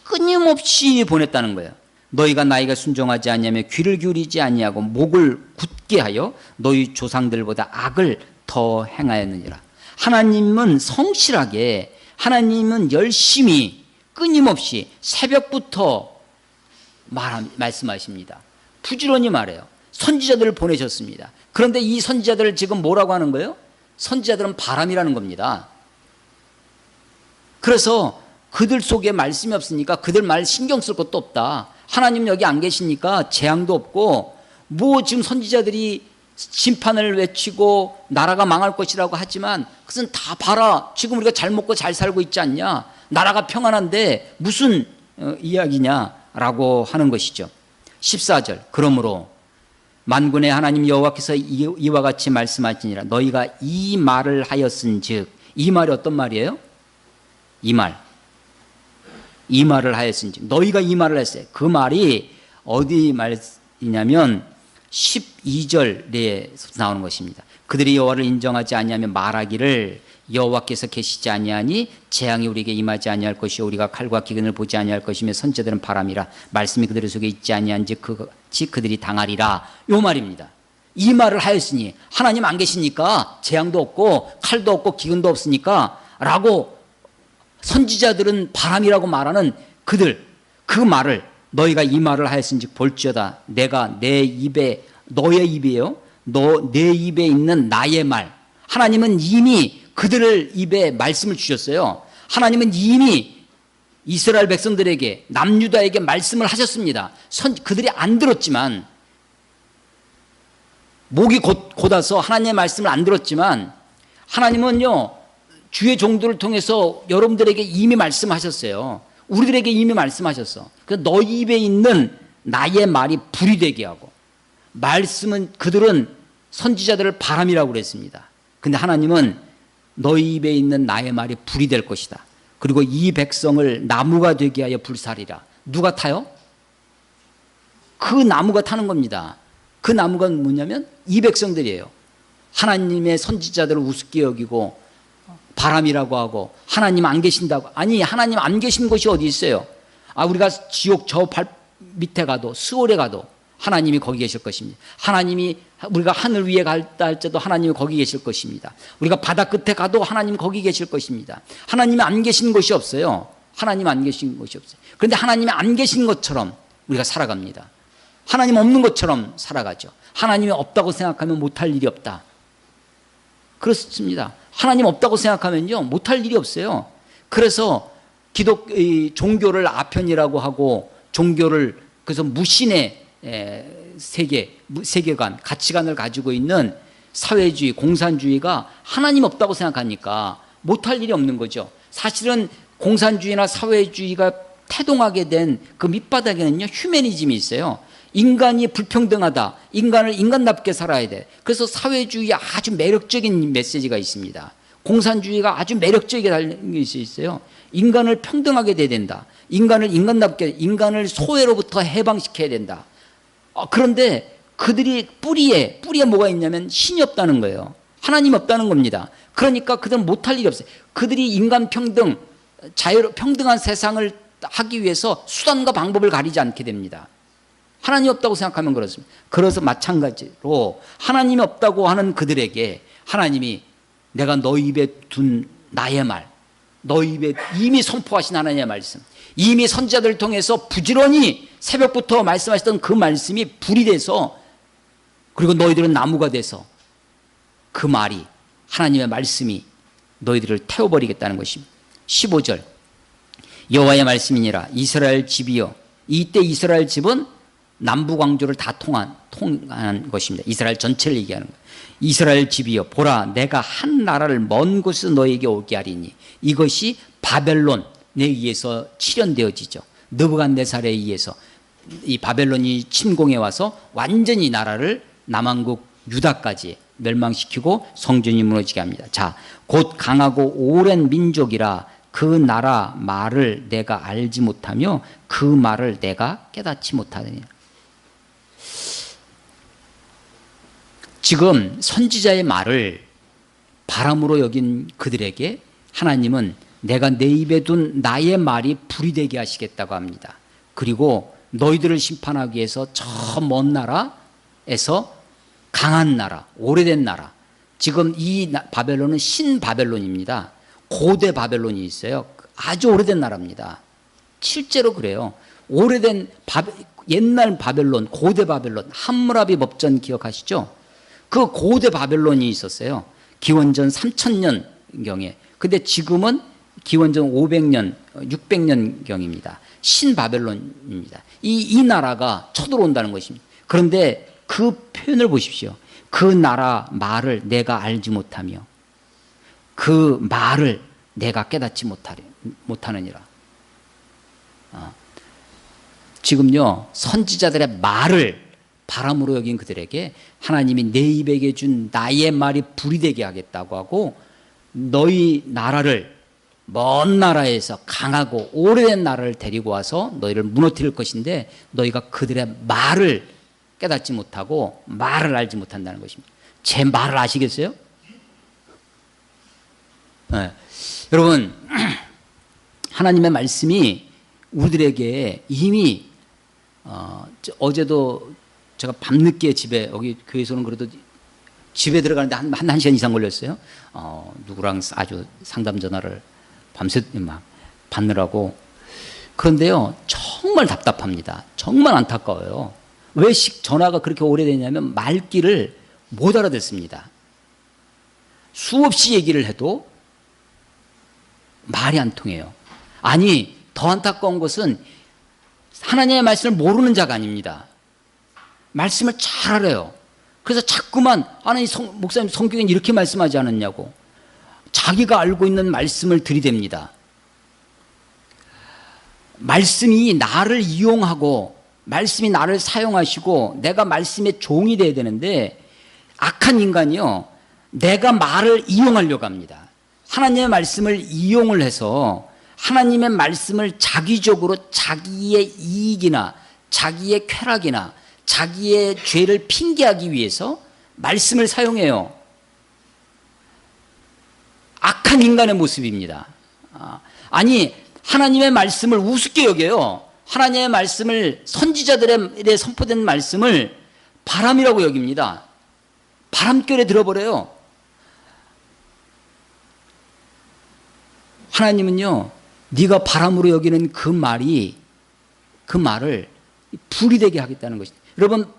Speaker 1: 끊임없이 보냈다는 거예요. 너희가 나에게 순종하지 아니하며 귀를 기울이지 아니하고 목을 굳게 하여 너희 조상들보다 악을 더 행하였느니라. 하나님은 성실하게, 하나님은 열심히 끊임없이 새벽부터 말씀하십니다. 부지런히 말해요. 선지자들을 보내셨습니다. 그런데 이 선지자들을 지금 뭐라고 하는 거예요? 선지자들은 바람이라는 겁니다. 그래서 그들 속에 말씀이 없으니까 그들 말 신경 쓸 것도 없다. 하나님 여기 안 계시니까 재앙도 없고, 뭐 지금 선지자들이 심판을 외치고 나라가 망할 것이라고 하지만 그것은 다 봐라. 지금 우리가 잘 먹고 잘 살고 있지 않냐. 나라가 평안한데 무슨 이야기냐라고 하는 것이죠. 14절, 그러므로 만군의 하나님 여호와께서 이와 같이 말씀하시니라. 너희가 이 말을 하였은즉, 이 말이 어떤 말이에요? 이 말을 하였은즉, 너희가 이 말을 했어요. 그 말이 어디 말이냐면 12절에 나오는 것입니다. 그들이 여호와를 인정하지 아니하며 말하기를 여호와께서 계시지 아니하니 재앙이 우리에게 임하지 아니할 것이요 우리가 칼과 기근을 보지 아니할 것이며 선지자들은 바람이라 말씀이 그들 속에 있지 아니한지 그들이 당하리라. 요 말입니다. 이 말을 하였으니 하나님 안 계시니까 재앙도 없고 칼도 없고 기근도 없으니까 라고 선지자들은 바람이라고 말하는 그들, 그 말을 너희가 이 말을 하였은즉 볼지어다 내가 내 입에, 너의 입이에요, 내 입에 있는 나의 말. 하나님은 이미 그들을 입에 말씀을 주셨어요. 하나님은 이미 이스라엘 백성들에게, 남유다에게 말씀을 하셨습니다. 그들이 안 들었지만, 목이 곧아서 하나님의 말씀을 안 들었지만 하나님은요 주의 종들을 통해서 여러분들에게 이미 말씀하셨어요. 우리들에게 이미 말씀하셨어. 그래서 너희 입에 있는 나의 말이 불이 되게 하고, 말씀은, 그들은 선지자들을 바람이라고 그랬습니다. 근데 하나님은 너희 입에 있는 나의 말이 불이 될 것이다. 그리고 이 백성을 나무가 되게 하여 불사리라. 누가 타요? 그 나무가 타는 겁니다. 그 나무가 뭐냐면 이 백성들이에요. 하나님의 선지자들을 우습게 여기고 바람이라고 하고 하나님 안 계신다고. 아니, 하나님 안 계신 곳이 어디 있어요? 우리가 지옥 저 발 밑에 가도, 스올에 가도 하나님이 거기 계실 것입니다. 하나님이, 우리가 하늘 위에 갈다 할지도 하나님이 거기 계실 것입니다. 우리가 바다 끝에 가도 하나님 거기 계실 것입니다. 하나님이 안 계신 곳이 없어요. 하나님 안 계신 곳이 없어요. 그런데 하나님이 안 계신 것처럼 우리가 살아갑니다. 하나님 없는 것처럼 살아가죠. 하나님이 없다고 생각하면 못할 일이 없다. 그렇습니다. 하나님 없다고 생각하면요 못할 일이 없어요. 그래서 종교를 아편이라고 하고, 종교를, 그래서 무신의 세계관, 가치관을 가지고 있는 사회주의, 공산주의가 하나님 없다고 생각하니까 못할 일이 없는 거죠. 사실은 공산주의나 사회주의가 태동하게 된 그 밑바닥에는요 휴머니즘이 있어요. 인간이 불평등하다, 인간을 인간답게 살아야 돼. 그래서 사회주의에 아주 매력적인 메시지가 있습니다. 공산주의가 아주 매력적이게 달린 것이 있어요. 인간을 평등하게 돼야 된다. 인간을 인간답게, 인간을 소외로부터 해방시켜야 된다. 그런데 그들이 뿌리에 뭐가 있냐면 신이 없다는 거예요. 하나님 없다는 겁니다. 그러니까 그들은 못할 일이 없어요. 그들이 인간 평등, 평등한 세상을 하기 위해서 수단과 방법을 가리지 않게 됩니다. 하나님 없다고 생각하면 그렇습니다. 그래서 마찬가지로 하나님이 없다고 하는 그들에게 하나님이 내가 너희 입에 둔 나의 말, 너희 입에 이미 선포하신 하나님의 말씀, 이미 선지자들을 통해서 부지런히 새벽부터 말씀하셨던 그 말씀이 불이 돼서, 그리고 너희들은 나무가 돼서 그 말이, 하나님의 말씀이 너희들을 태워버리겠다는 것입니다. 15절, 여호와의 말씀이니라. 이스라엘 집이여. 이때 이스라엘 집은 남부광주를 다 통한 것입니다. 이스라엘 전체를 얘기하는 거예요. 이스라엘 집이여, 보라 내가 한 나라를 먼 곳에서 너에게 오게 하리니. 이것이 바벨론에 의해서 실현되어지죠. 느부갓네살에 의해서 이 바벨론이 침공해 와서 완전히 나라를 남한국 유다까지 멸망시키고 성전이 무너지게 합니다. 자, 곧 강하고 오랜 민족이라 그 나라 말을 내가 알지 못하며 그 말을 내가 깨닫지 못하느니라. 지금 선지자의 말을 바람으로 여긴 그들에게 하나님은 내가 내 입에 둔 나의 말이 불이 되게 하시겠다고 합니다. 그리고 너희들을 심판하기 위해서 저 먼 나라에서 강한 나라, 오래된 나라, 지금 이 바벨론은 신바벨론입니다. 고대 바벨론이 있어요. 아주 오래된 나라입니다. 실제로 그래요. 오래된 옛날 바벨론, 고대 바벨론, 함무라비 법전 기억하시죠? 그 고대 바벨론이 있었어요. 기원전 3000년경에. 근데 지금은 기원전 500년, 600년경입니다. 신바벨론입니다. 이 나라가 쳐들어온다는 것입니다. 그런데 그 표현을 보십시오. 그 나라 말을 내가 알지 못하며 그 말을 내가 깨닫지 못하느니라. 지금요, 선지자들의 말을 바람으로 여긴 그들에게 하나님이 내 입에게 준 나의 말이 불이 되게 하겠다고 하고, 너희 나라를 먼 나라에서 강하고 오래된 나라를 데리고 와서 너희를 무너뜨릴 것인데 너희가 그들의 말을 깨닫지 못하고 말을 알지 못한다는 것입니다. 제 말을 아시겠어요? 네. 여러분, 하나님의 말씀이 우리들에게 이미 어제도 제가 밤늦게 집에, 여기 교회에서는 그래도 집에 들어가는데 한 시간 이상 걸렸어요. 누구랑 아주 상담 전화를 밤새 막 받느라고. 그런데요, 정말 답답합니다. 정말 안타까워요. 왜 전화가 그렇게 오래되냐면 말귀를 못 알아듣습니다. 수없이 얘기를 해도 말이 안 통해요. 아니, 더 안타까운 것은 하나님의 말씀을 모르는 자가 아닙니다. 말씀을 잘 알아요. 그래서 자꾸만 하나님 목사님 성경엔 이렇게 말씀하지 않았냐고 자기가 알고 있는 말씀을 들이댑니다. 말씀이 나를 이용하고 말씀이 나를 사용하시고 내가 말씀의 종이 돼야 되는데, 악한 인간이요, 내가 말을 이용하려고 합니다. 하나님의 말씀을 이용을 해서 하나님의 말씀을 자기적으로 자기의 이익이나 자기의 쾌락이나 자기의 죄를 핑계하기 위해서 말씀을 사용해요. 악한 인간의 모습입니다. 아니, 하나님의 말씀을 우습게 여겨요. 하나님의 말씀을, 선지자들의 선포된 말씀을 바람이라고 여깁니다. 바람결에 들어버려요. 하나님은요, 네가 바람으로 여기는 그 말을 불이 되게 하겠다는 것입니다. 여러분,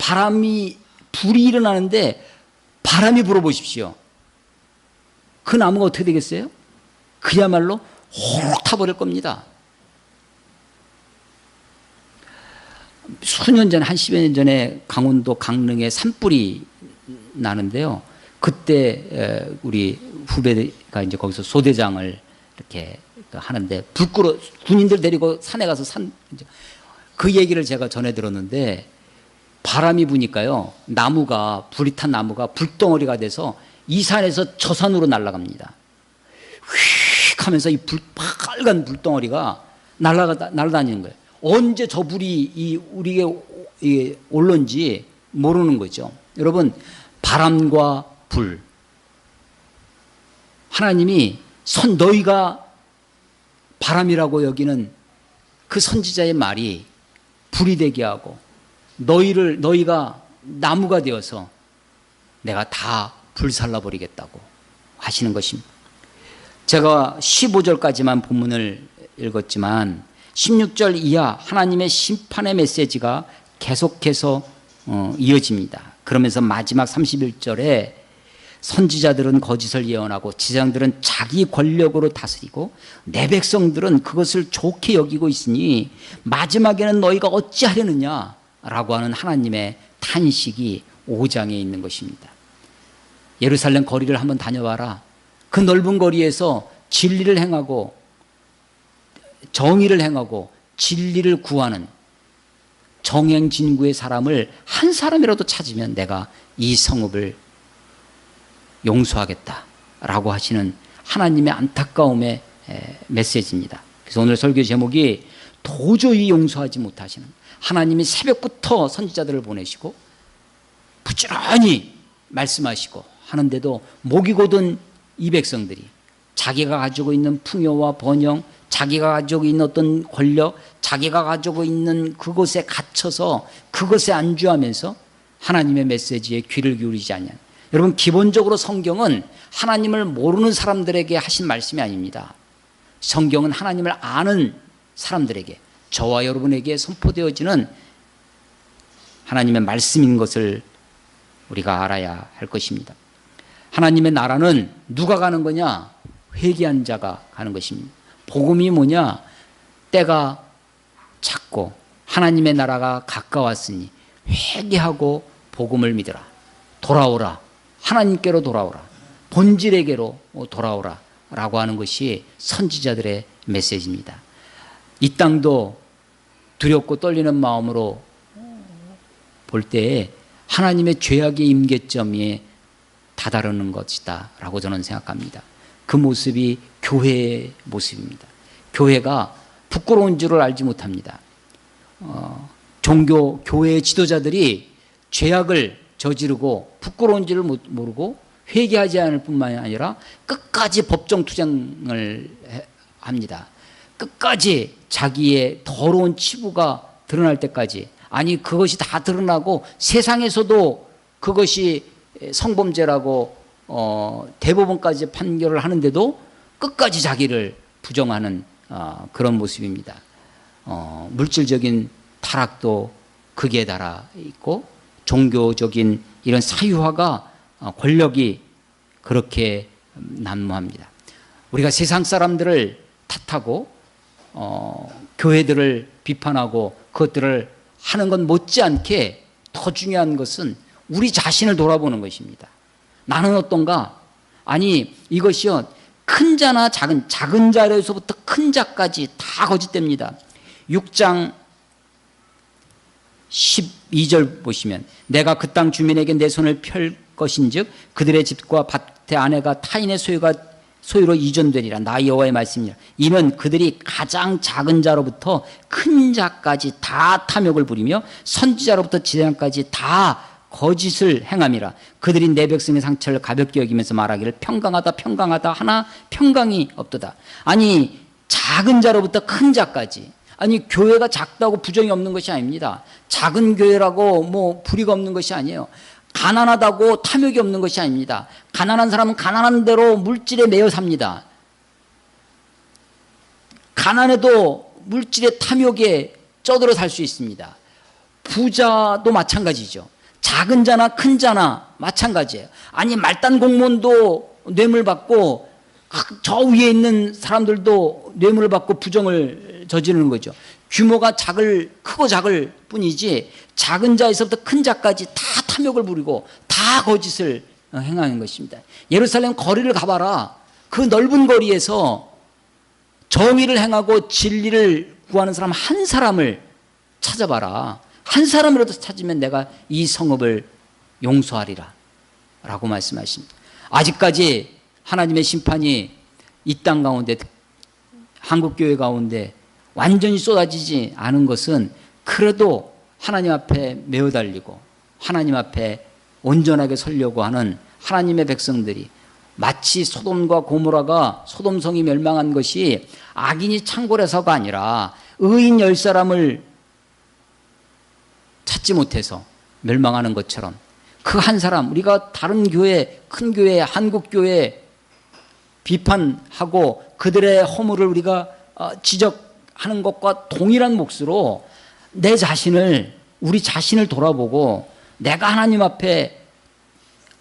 Speaker 1: 불이 일어나는데 바람이 불어보십시오. 그 나무가 어떻게 되겠어요? 그야말로 호록 타버릴 겁니다. 수년 전에, 한 10여 년 전에 강원도 강릉에 산불이 나는데요. 그때 우리 후배가 이제 거기서 소대장을 이렇게 하는데, 군인들 데리고 산에 가서 그 얘기를 제가 전해 들었는데, 바람이 부니까요, 불이 탄 나무가 불덩어리가 돼서 이 산에서 저 산으로 날아갑니다. 휙 하면서 이 빨간 불덩어리가 날아다니는 거예요. 언제 저 불이 우리에게 올는지 모르는 거죠. 여러분, 바람과 불, 하나님이 너희가 바람이라고 여기는 그 선지자의 말이 불이 되게 하고 너희가 나무가 되어서 내가 다 불살라 버리겠다고 하시는 것입니다. 제가 15절까지만 본문을 읽었지만 16절 이하 하나님의 심판의 메시지가 계속해서 이어집니다. 그러면서 마지막 31절에 선지자들은 거짓을 예언하고 지장들은 자기 권력으로 다스리고 내 백성들은 그것을 좋게 여기고 있으니 마지막에는 너희가 어찌하려느냐 라고 하는 하나님의 탄식이 5장에 있는 것입니다. 예루살렘 거리를 한번 다녀봐라. 그 넓은 거리에서 진리를 행하고 정의를 행하고 진리를 구하는 정행진구의 사람을 한 사람이라도 찾으면 내가 이 성읍을 용서하겠다라고 하시는 하나님의 안타까움의 메시지입니다. 그래서 오늘 설교 제목이 도저히 용서하지 못하시는, 하나님이 새벽부터 선지자들을 보내시고 부지런히 말씀하시고 하는데도 목이 곧은 이 백성들이 자기가 가지고 있는 풍요와 번영, 자기가 가지고 있는 어떤 권력, 자기가 가지고 있는 그것에 갇혀서 그것에 안주하면서 하나님의 메시지에 귀를 기울이지 않냐. 여러분, 기본적으로 성경은 하나님을 모르는 사람들에게 하신 말씀이 아닙니다. 성경은 하나님을 아는 사람들에게, 저와 여러분에게 선포되어지는 하나님의 말씀인 것을 우리가 알아야 할 것입니다. 하나님의 나라는 누가 가는 거냐? 회개한 자가 가는 것입니다. 복음이 뭐냐? 때가 찼고 하나님의 나라가 가까웠으니 회개하고 복음을 믿으라. 돌아오라. 하나님께로 돌아오라. 본질에게로 돌아오라. 라고 하는 것이 선지자들의 메시지입니다. 이 땅도 두렵고 떨리는 마음으로 볼 때에 하나님의 죄악의 임계점에 다다르는 것이다 라고 저는 생각합니다. 그 모습이 교회의 모습입니다. 교회가 부끄러운 줄을 알지 못합니다. 교회의 지도자들이 죄악을 저지르고 부끄러운 줄을 모르고 회개하지 않을 뿐만 아니라 끝까지 법정 투쟁을 합니다. 끝까지 자기의 더러운 치부가 드러날 때까지, 아니 그것이 다 드러나고 세상에서도 그것이 성범죄라고 대법원까지 판결을 하는데도 끝까지 자기를 부정하는 그런 모습입니다. 물질적인 타락도 극에 달하 있고 종교적인 이런 사유화가 권력이 그렇게 난무합니다. 우리가 세상 사람들을 탓하고 교회들을 비판하고 그것들을 하는 건 못지않게 더 중요한 것은 우리 자신을 돌아보는 것입니다. 나는 어떤가? 아니 이것이요, 큰 자나 작은 자로서부터 큰 자까지 다 거짓됩니다. 6장 12절 보시면, 내가 그 땅 주민에게 내 손을 펼 것인즉 그들의 집과 밭의 아내가 타인의 소유로 이전되리라. 나 여호와의 말씀이라. 이는 그들이 가장 작은 자로부터 큰 자까지 다 탐욕을 부리며 선지자로부터 지대장까지 다 거짓을 행함이라. 그들이 내 백성의 상처를 가볍게 여기면서 말하기를 평강하다 하나 평강이 없도다. 아니 작은 자로부터 큰 자까지, 아니 교회가 작다고 부정이 없는 것이 아닙니다. 작은 교회라고 뭐 불의가 없는 것이 아니에요. 가난하다고 탐욕이 없는 것이 아닙니다. 가난한 사람은 가난한 대로 물질에 매여 삽니다. 가난해도 물질의 탐욕에 쩌들어 살 수 있습니다. 부자도 마찬가지죠. 작은 자나 큰 자나 마찬가지예요. 아니 말단 공무원도 뇌물 받고 저 위에 있는 사람들도 뇌물을 받고 부정을 저지르는 거죠. 규모가 크고 작을 뿐이지 작은 자에서부터 큰 자까지 다 탐욕을 부리고 다 거짓을 행하는 것입니다. 예루살렘 거리를 가봐라. 그 넓은 거리에서 정의를 행하고 진리를 구하는 사람 한 사람을 찾아봐라. 한 사람이라도 찾으면 내가 이 성읍을 용서하리라 라고 말씀하십니다. 아직까지 하나님의 심판이 이 땅 가운데, 한국교회 가운데 완전히 쏟아지지 않은 것은 그래도 하나님 앞에 매어 달리고 하나님 앞에 온전하게 서려고 하는 하나님의 백성들이, 마치 소돔과 고모라가, 소돔성이 멸망한 것이 악인이 창궐해서가 아니라 의인 10사람을 찾지 못해서 멸망하는 것처럼 그 한 사람, 우리가 다른 교회, 큰 교회, 한국교회 비판하고 그들의 허물을 우리가 지적하는 것과 동일한 몫으로 우리 자신을 돌아보고 내가 하나님 앞에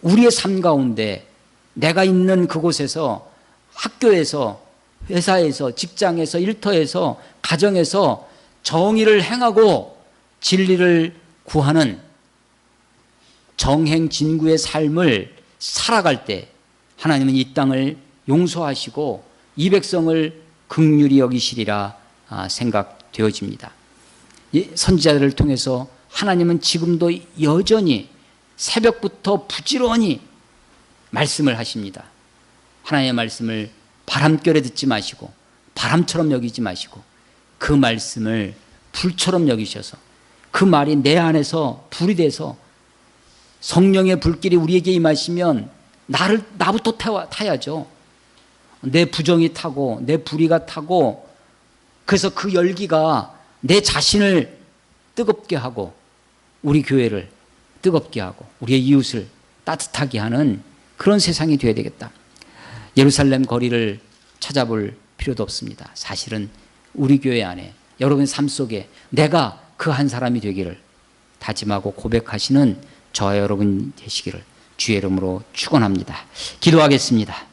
Speaker 1: 우리의 삶 가운데 내가 있는 그곳에서, 학교에서, 회사에서, 직장에서, 일터에서, 가정에서 정의를 행하고 진리를 구하는 정행진구의 삶을 살아갈 때 하나님은 이 땅을 용서하시고 이 백성을 긍휼히 여기시리라 생각되어집니다. 선지자들을 통해서 하나님은 지금도 여전히 새벽부터 부지런히 말씀을 하십니다. 하나님의 말씀을 바람결에 듣지 마시고 바람처럼 여기지 마시고 그 말씀을 불처럼 여기셔서 그 말이 내 안에서 불이 돼서 성령의 불길이 우리에게 임하시면 나부터 타야죠. 내 부정이 타고 내 불의가 타고 그래서 그 열기가 내 자신을 뜨겁게 하고 우리 교회를 뜨겁게 하고 우리의 이웃을 따뜻하게 하는 그런 세상이 되어야 되겠다. 예루살렘 거리를 찾아볼 필요도 없습니다. 사실은 우리 교회 안에 여러분의 삶 속에 내가 그 한 사람이 되기를 다짐하고 고백하시는 저와 여러분 되시기를 주의 이름으로 축원합니다. 기도하겠습니다.